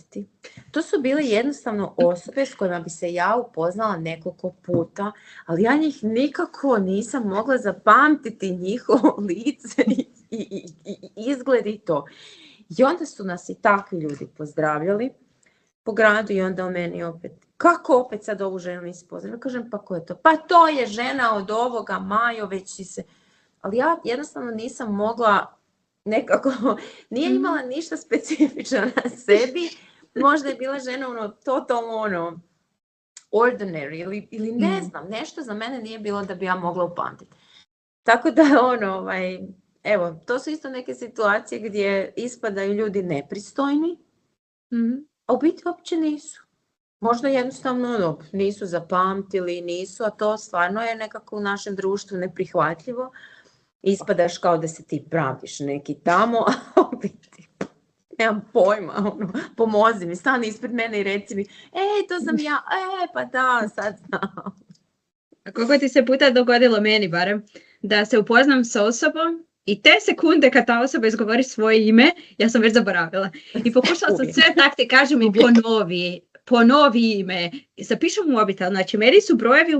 pamtiti. To su bile jednostavno osobe s kojima bi se ja upoznala nekoliko puta, ali ja njih nikako nisam mogla zapamtiti njihovo lice i izgled i to. I onda su nas i takvi ljudi pozdravljali po gradu i onda o meni opet, kako opet sad ovu ženu nisi pozdravila? Kažem, pa ko je to? Pa to je žena od ovoga, Majo, već si se... Ali ja jednostavno nisam mogla nekako, nije imala ništa specifično na sebi, možda je bila žena totalno ordinary ili ne znam, nešto za mene nije bilo da bi ja mogla upamtiti. Tako da evo, to su isto neke situacije gdje ispadaju ljudi nepristojni, a u biti uopće nisu. Možda jednostavno nisu zapamtili, nisu, a to stvarno je nekako u našem društvu neprihvatljivo. Ispadaš kao da se ti praviš neki tamo, a u biti nemam pojma, pomozi mi, stani ispred mene i reci mi, to sam ja, pa da, sad znam. A koliko ti se puta dogodilo meni barem, da se upoznam s osobom i te sekunde kad ta osoba izgovori svoje ime, ja sam već zaboravila. I pokušala sam sve tak ti kažem i ponovi ime. Zapišem u mobitel, znači meni su brojevi u